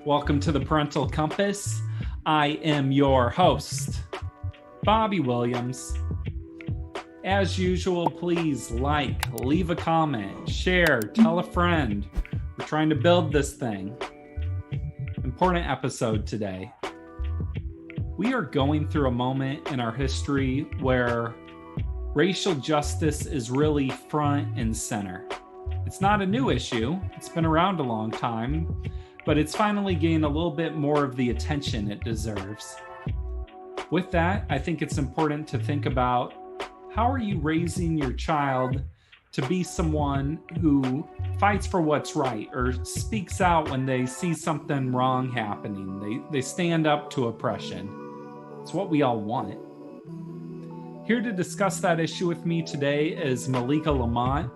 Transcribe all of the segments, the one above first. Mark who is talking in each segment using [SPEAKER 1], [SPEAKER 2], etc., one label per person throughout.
[SPEAKER 1] Welcome to the Parental Compass. I am your host, Bobby Williams. As usual, please leave a comment, share, tell a friend. We're trying to build this thing. Important episode today. We are going through a moment in our history where racial justice is really front and center. It's not a new issue. It's been around a long time, but it's finally gained a little bit more of the attention it deserves. With that, I think it's important to think about how are you raising your child to be someone who fights for what's right or speaks out when they see something wrong happening. They stand up to oppression. It's what we all want. Here to discuss that issue with me today is Malika Lamont.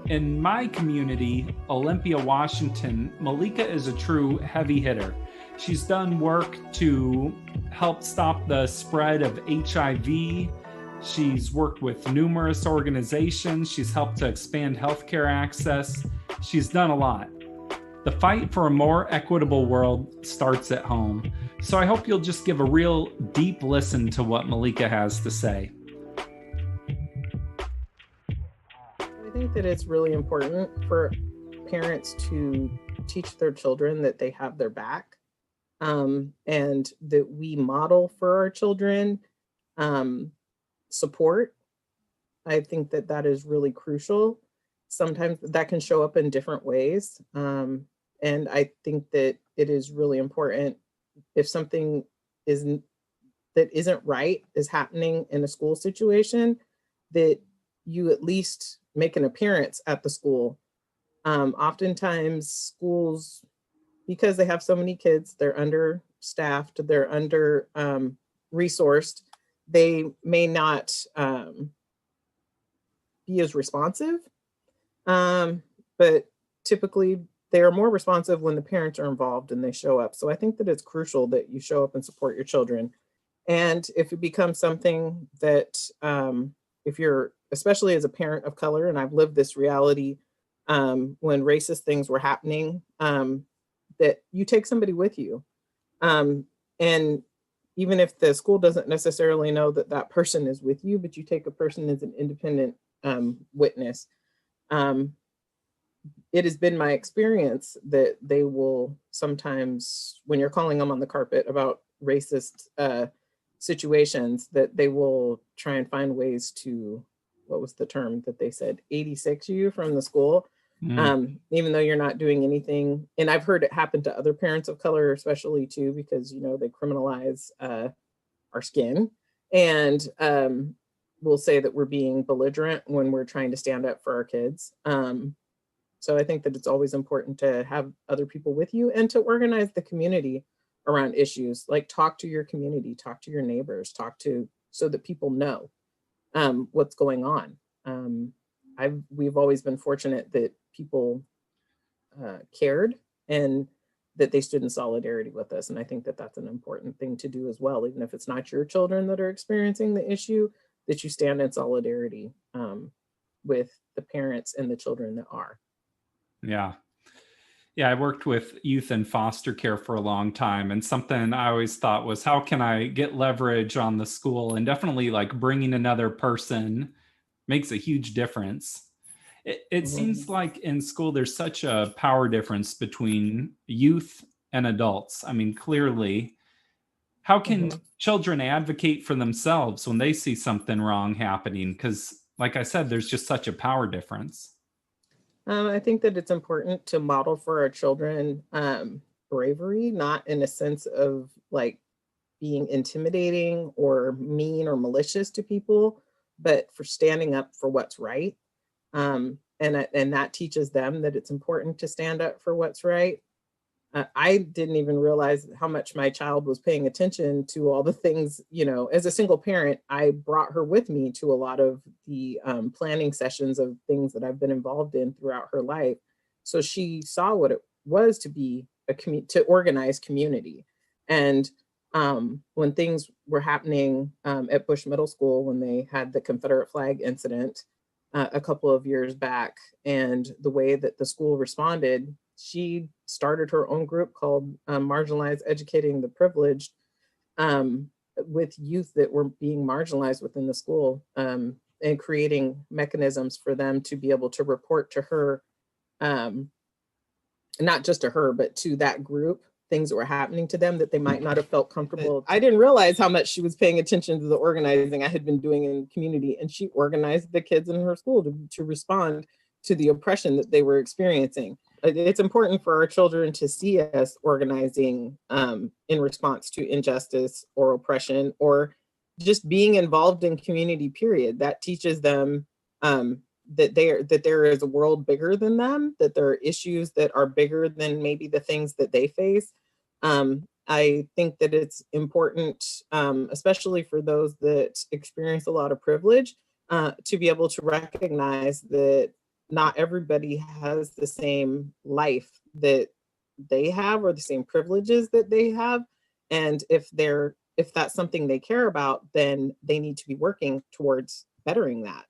[SPEAKER 1] In my community, Olympia, Washington, Malika is a true heavy hitter. She's done work to help stop the spread of HIV. She's worked with numerous organizations. She's helped to expand healthcare access. She's done a lot. The fight for a more equitable world starts at home. So I hope you'll just give a real deep listen to what Malika has to say.
[SPEAKER 2] I think that it's really important for parents to teach their children that they have their back, and that we model for our children support. I think that that is really crucial. Sometimes that can show up in different ways. And I think that it is really important if something that isn't right is happening in a school situation, that you at least make an appearance at the school. Oftentimes schools, because they have so many kids, they're understaffed, they're under resourced, they may not be as responsive, but typically they are more responsive when the parents are involved and they show up. So I think that it's crucial that you show up and support your children. And if it becomes something that, if you're, especially as a parent of color, and I've lived this reality when racist things were happening, that you take somebody with you. And even if the school doesn't necessarily know that that person is with you, but you take a person as an independent witness. It has been my experience that they will sometimes, when you're calling them on the carpet about racist situations, that they will try and find ways to, what was the term that they said, 86 you from the school, even though you're not doing anything. And I've heard it happen to other parents of color, especially too, because, you know, they criminalize our skin and will say that we're being belligerent when we're trying to stand up for our kids. So I think that it's always important to have other people with you and to organize the community around issues, like talk to your community, talk to your neighbors, so that people know what's going on. We've always been fortunate that people cared and that they stood in solidarity with us. And I think that that's an important thing to do as well, even if it's not your children that are experiencing the issue, that you stand in solidarity with the parents and the children that are.
[SPEAKER 1] Yeah, I worked with youth in foster care for a long time, and something I always thought was, how can I get leverage on the school? And definitely bringing another person makes a huge difference. It seems like in school, there's such a power difference between youth and adults. I mean, clearly, how can children advocate for themselves when they see something wrong happening? Because like I said, there's just such a power difference.
[SPEAKER 2] I think that it's important to model for our children bravery, not in a sense of being intimidating or mean or malicious to people, but for standing up for what's right. And that teaches them that it's important to stand up for what's right. I didn't even realize how much my child was paying attention to all the things, as a single parent, I brought her with me to a lot of the planning sessions of things that I've been involved in throughout her life. So she saw what it was to be to organize community. And when things were happening at Bush Middle School, when they had the Confederate flag incident a couple of years back, and the way that the school responded, she started her own group called Marginalized Educating the Privileged, with youth that were being marginalized within the school, and creating mechanisms for them to be able to report to her, not just to her, but to that group, things that were happening to them that they might not have felt comfortable. I didn't realize how much she was paying attention to the organizing I had been doing in the community, and she organized the kids in her school to respond to the oppression that they were experiencing. It's important for our children to see us organizing in response to injustice or oppression, or just being involved in community, period. That teaches them that there is a world bigger than them, that there are issues that are bigger than maybe the things that they face. I think that it's important, especially for those that experience a lot of privilege, to be able to recognize that not everybody has the same life that they have or the same privileges that they have. And if that's something they care about, then they need to be working towards bettering that,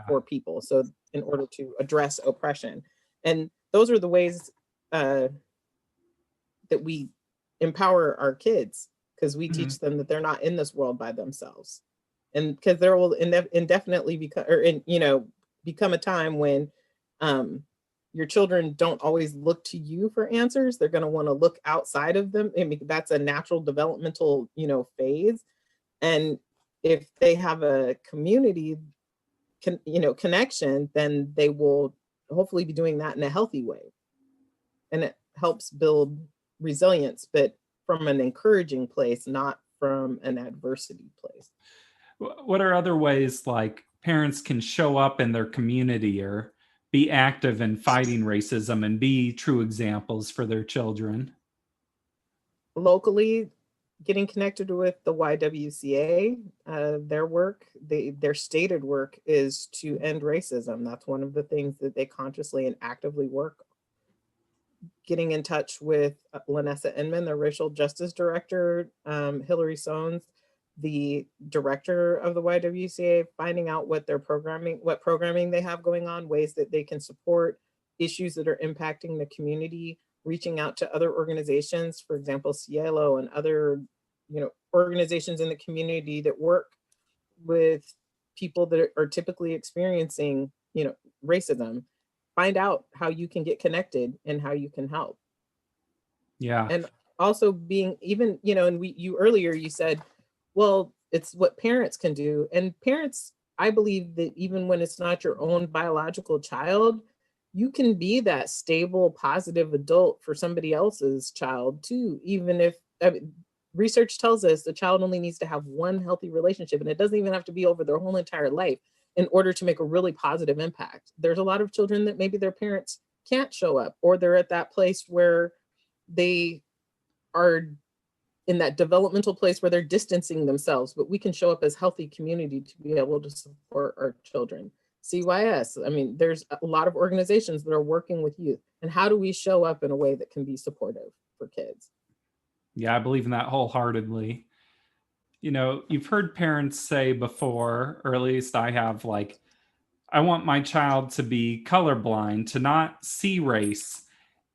[SPEAKER 2] for people. So in order to address oppression. And those are the ways that we empower our kids, because we teach them that they're not in this world by themselves. And because there will indefinitely become a time when your children don't always look to you for answers. They're going to want to look outside of them. I mean, that's a natural developmental, phase. And if they have a community, connection, then they will hopefully be doing that in a healthy way. And it helps build resilience, but from an encouraging place, not from an adversity place.
[SPEAKER 1] What are other ways like parents can show up in their community or be active in fighting racism and be true examples for their children?
[SPEAKER 2] Locally, getting connected with the YWCA, their work, their stated work is to end racism. That's one of the things that they consciously and actively work. Getting in touch with Lanessa Inman, the racial justice director, Hillary Soanes, the director of the YWCA, finding out what programming they have going on, ways that they can support issues that are impacting the community, reaching out to other organizations, for example, Cielo and other, organizations in the community that work with people that are typically experiencing, racism. Find out how you can get connected and how you can help.
[SPEAKER 1] Yeah.
[SPEAKER 2] And also being even, and you earlier, you said, well, it's what parents can do. And parents, I believe that even when it's not your own biological child, you can be that stable, positive adult for somebody else's child too. Even if research tells us the child only needs to have one healthy relationship, and it doesn't even have to be over their whole entire life in order to make a really positive impact. There's a lot of children that maybe their parents can't show up, or they're at that place where they are in that developmental place where they're distancing themselves, but we can show up as healthy community to be able to support our children. CYS, I mean, there's a lot of organizations that are working with youth. And how do we show up in a way that can be supportive for kids?
[SPEAKER 1] Yeah, I believe in that wholeheartedly. You've heard parents say before, or at least I have, like, I want my child to be colorblind, to not see race.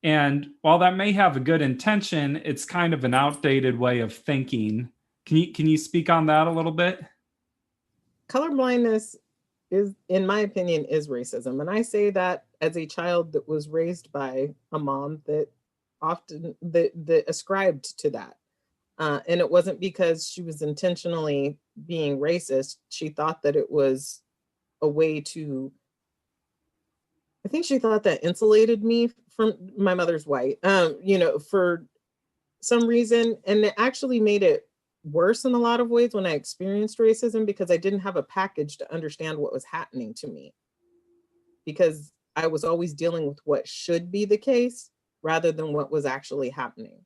[SPEAKER 1] And while that may have a good intention, it's kind of an outdated way of thinking. Can you speak on that a little bit?
[SPEAKER 2] Colorblindness is, in my opinion, is racism. And I say that as a child that was raised by a mom that often that ascribed to that. And it wasn't because she was intentionally being racist. She thought that it was a way to, I think she thought that insulated me from, my mother's white, for some reason. And it actually made it worse in a lot of ways when I experienced racism, because I didn't have a package to understand what was happening to me, because I was always dealing with what should be the case rather than what was actually happening.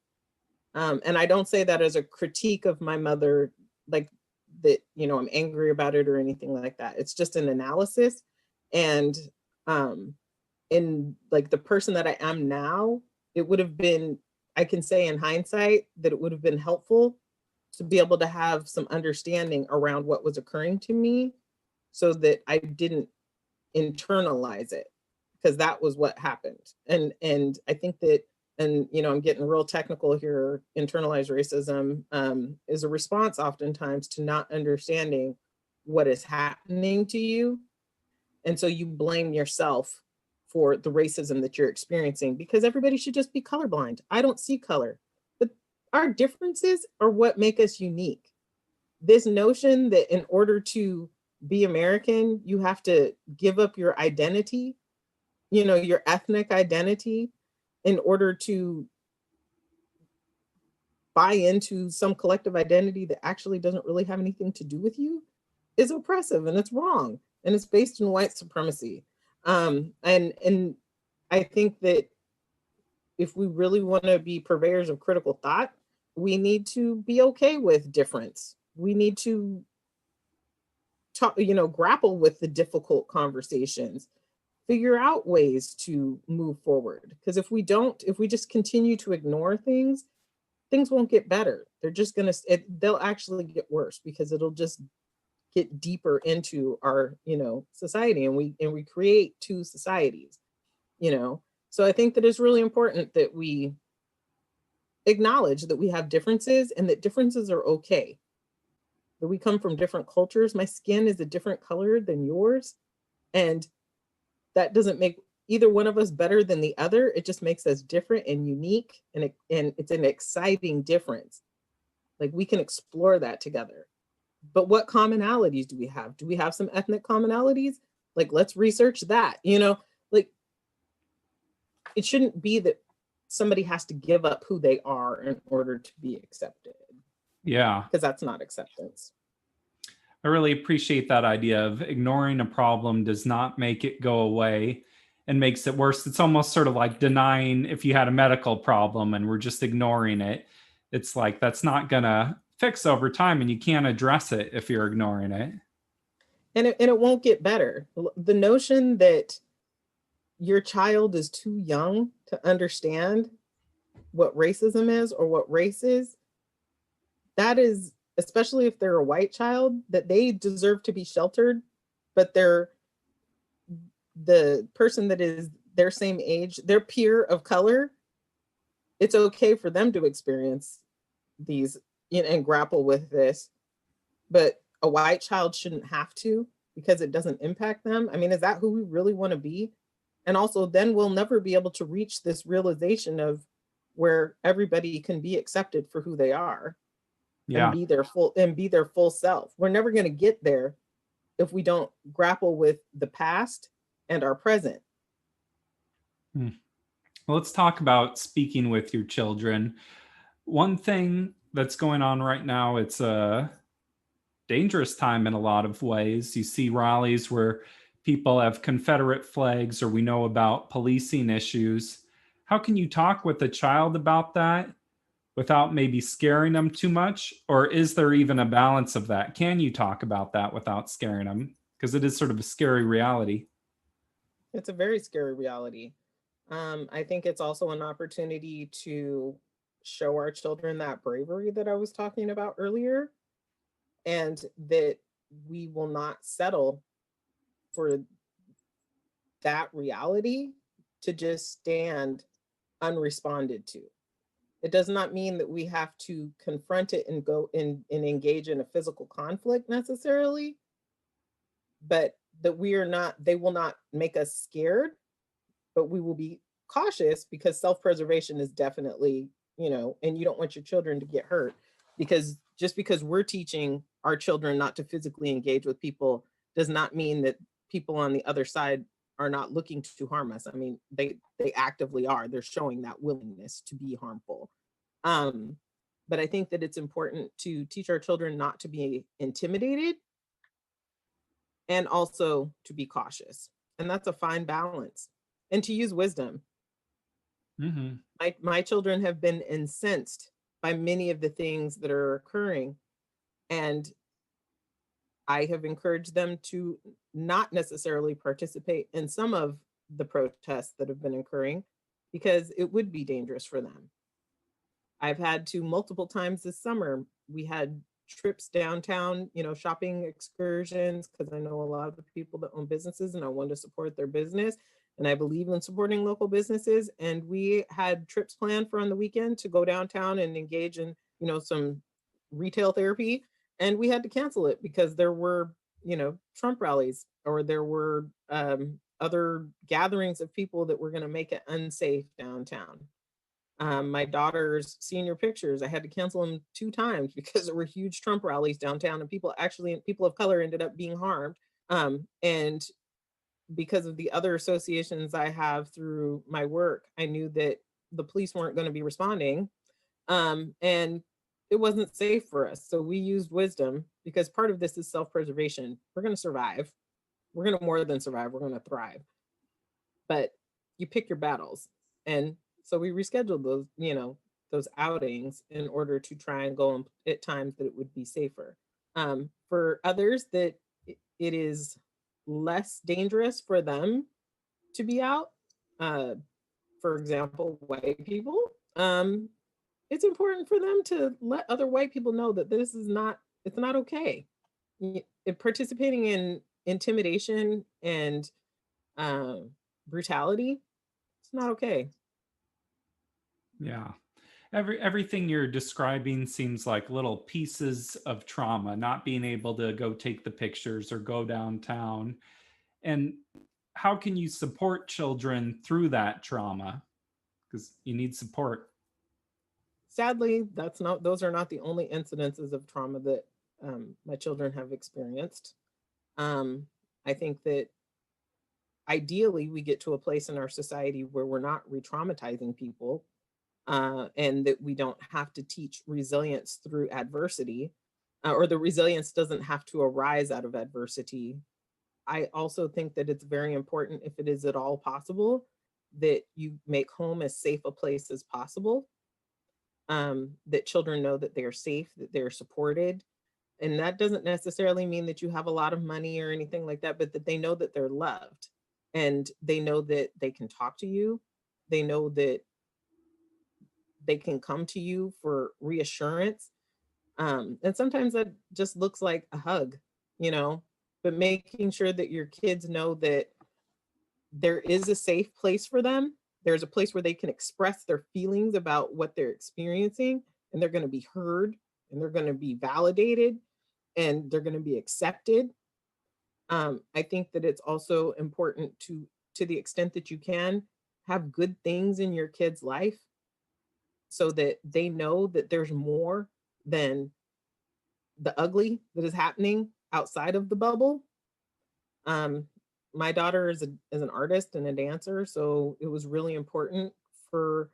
[SPEAKER 2] And I don't say that as a critique of my mother, like that, I'm angry about it or anything like that. It's just an analysis. And in like the person that I am now, it would have been, I can say in hindsight that it would have been helpful to be able to have some understanding around what was occurring to me so that I didn't internalize it, because that was what happened. And I think that and I'm getting real technical here, internalized racism is a response oftentimes to not understanding what is happening to you. And so you blame yourself for the racism that you're experiencing because everybody should just be colorblind. I don't see color, but our differences are what make us unique. This notion that in order to be American, you have to give up your identity, your ethnic identity, in order to buy into some collective identity that actually doesn't really have anything to do with you is oppressive, and it's wrong, and it's based in white supremacy. And I think that if we really want to be purveyors of critical thought, we need to be okay with difference. We need to talk, grapple with the difficult conversations, figure out ways to move forward. Because if we just continue to ignore things, things won't get better. They're just they'll actually get worse because it'll just get deeper into our, society, and we create two societies, So I think that it's really important that we acknowledge that we have differences and that differences are okay. That we come from different cultures. My skin is a different color than yours. And that doesn't make either one of us better than the other. It just makes us different and unique. And it's an exciting difference. Like, we can explore that together. But what commonalities do we have? Do we have some ethnic commonalities? Like, let's research that, like, it shouldn't be that somebody has to give up who they are in order to be accepted.
[SPEAKER 1] Yeah.
[SPEAKER 2] Because that's not acceptance.
[SPEAKER 1] I really appreciate that idea of ignoring a problem does not make it go away and makes it worse. It's almost sort of like denying if you had a medical problem and we're just ignoring it. It's like that's not going to fix over time, and you can't address it if you're ignoring it.
[SPEAKER 2] And it won't get better. The notion that your child is too young to understand what racism is or what race is, that is, especially if they're a white child, that they deserve to be sheltered, but they're the person that is their same age, their peer of color, it's okay for them to experience these and grapple with this, but a white child shouldn't have to because it doesn't impact them. I mean, is that who we really want to be? And also, then we'll never be able to reach this realization of where everybody can be accepted for who they are.
[SPEAKER 1] Yeah.
[SPEAKER 2] And be their full self. We're never going to get there if we don't grapple with the past and our present.
[SPEAKER 1] Well, let's talk about speaking with your children. One thing that's going on right now, it's a dangerous time in a lot of ways. You see rallies where people have Confederate flags, or we know about policing issues. How can you talk with a child about that without maybe scaring them too much? Or is there even a balance of that? Can you talk about that without scaring them? Because it is sort of a scary reality.
[SPEAKER 2] It's a very scary reality. I think it's also an opportunity to show our children that bravery that I was talking about earlier, and that we will not settle for that reality to just stand unresponded to. It does not mean that we have to confront it and go in and engage in a physical conflict necessarily, but that they will not make us scared, but we will be cautious because self-preservation is definitely, and you don't want your children to get hurt, because just because we're teaching our children not to physically engage with people does not mean that people on the other side are not looking to harm us. I mean, they actively are. They're showing that willingness to be harmful. But I think that it's important to teach our children not to be intimidated and also to be cautious. And that's a fine balance. And to use wisdom.
[SPEAKER 1] Mm-hmm.
[SPEAKER 2] My children have been incensed by many of the things that are occurring. And I have encouraged them to not necessarily participate in some of the protests that have been occurring because it would be dangerous for them. I've had to multiple times this summer. We had trips downtown, shopping excursions, because I know a lot of the people that own businesses and I wanted to support their business. and I believe in supporting local businesses. And we had trips planned for on the weekend to go downtown and engage in, some retail therapy. And we had to cancel it because there were, Trump rallies, or there were other gatherings of people that were going to make it unsafe downtown. My daughter's senior pictures, I had to cancel them 2 times because there were huge Trump rallies downtown, and people of color ended up being harmed. And because of the other associations I have through my work, I knew that the police weren't going to be responding. And it wasn't safe for us. So we used wisdom, because part of this is self-preservation. We're going to survive. We're going to more than survive. We're going to thrive. But you pick your battles. And so we rescheduled those outings in order to try and go at times that it would be safer. For others, that it is less dangerous for them to be out. For example, white people. It's important for them to let other white people know that it's not okay. Participating in intimidation and brutality, it's not okay.
[SPEAKER 1] Yeah. Everything you're describing seems like little pieces of trauma, not being able to go take the pictures or go downtown. And how can you support children through that trauma? Because you need support.
[SPEAKER 2] Sadly, those are not the only incidences of trauma that my children have experienced. I think that ideally we get to a place in our society where we're not re-traumatizing people, and that we don't have to teach resilience through adversity, or the resilience doesn't have to arise out of adversity. I also think that it's very important, if it is at all possible, that you make home as safe a place as possible, that children know that they're safe, that they're supported. And that doesn't necessarily mean that you have a lot of money or anything like that, but that they know that they're loved, and they know that they can talk to you. They know that they can come to you for reassurance. And sometimes that just looks like a hug, but making sure that your kids know that there is a safe place for them. There's a place where they can express their feelings about what they're experiencing, and they're going to be heard, and they're going to be validated, and they're going to be accepted. I think that it's also important to the extent that you can, have good things in your kid's life, so that they know that there's more than the ugly that is happening outside of the bubble. My daughter is an artist and a dancer, so it was really important for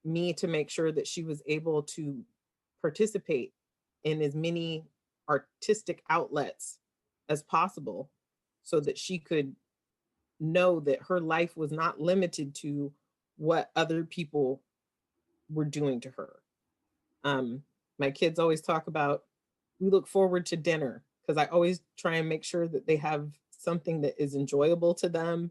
[SPEAKER 2] me to make sure that she was able to participate in as many artistic outlets as possible, so that she could know that her life was not limited to what other people were doing to her. My kids always talk about, we look forward to dinner, because I always try and make sure that they have something that is enjoyable to them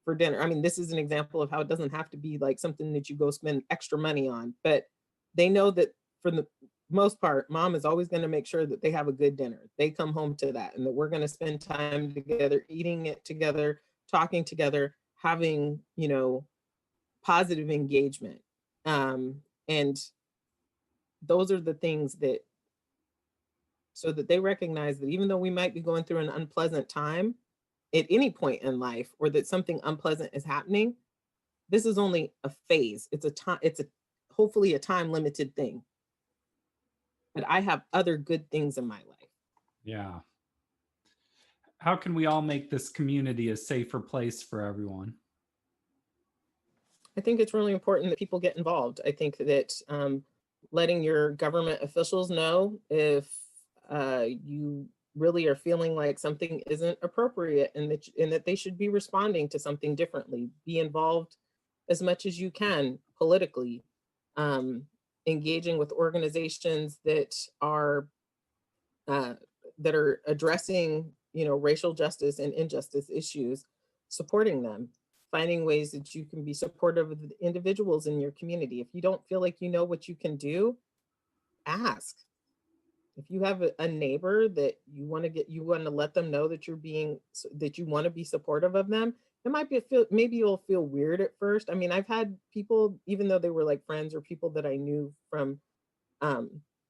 [SPEAKER 2] for dinner. I mean, this is an example of how it doesn't have to be like something that you go spend extra money on, but they know that for the most part, mom is always going to make sure that they have a good dinner. They come home to that, and that we're going to spend time together, eating it together, talking together, having, positive engagement. And those are the things that, so that they recognize that even though we might be going through an unpleasant time at any point in life, or that something unpleasant is happening, this is only a phase. It's hopefully a time limited thing. But I have other good things in my life.
[SPEAKER 1] Yeah. How can we all make this community a safer place for everyone?
[SPEAKER 2] I think it's really important that people get involved. I think that letting your government officials know if you really are feeling like something isn't appropriate, and that they should be responding to something differently. Be involved as much as you can politically, engaging with organizations that are addressing, racial justice and injustice issues, supporting them, finding ways that you can be supportive of the individuals in your community. If you don't feel like you know what you can do, ask. If you have a neighbor that you want to let them know that you want to be supportive of them, it might be maybe you'll feel weird at first. I mean, I've had people, even though they were like friends or people that I knew from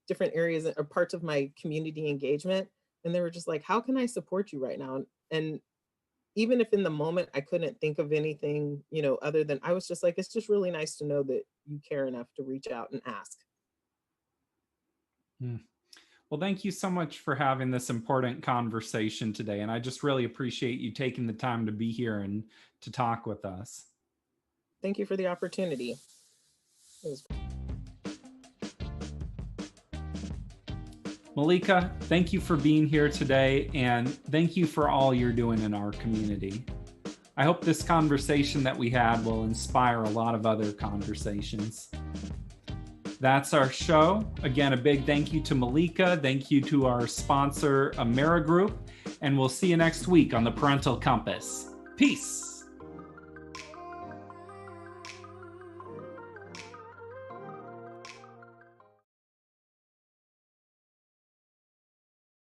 [SPEAKER 2] different areas or parts of my community engagement, and they were just like, how can I support you right now? And even if in the moment I couldn't think of anything, other than, I was just like, it's just really nice to know that you care enough to reach out and ask.
[SPEAKER 1] Well, thank you so much for having this important conversation today. And I just really appreciate you taking the time to be here and to talk with us.
[SPEAKER 2] Thank you for the opportunity.
[SPEAKER 1] Malika, thank you for being here today, and thank you for all you're doing in our community. I hope this conversation that we had will inspire a lot of other conversations. That's our show. Again, a big thank you to Malika. Thank you to our sponsor, Amerigroup, and we'll see you next week on the Parental Compass. Peace.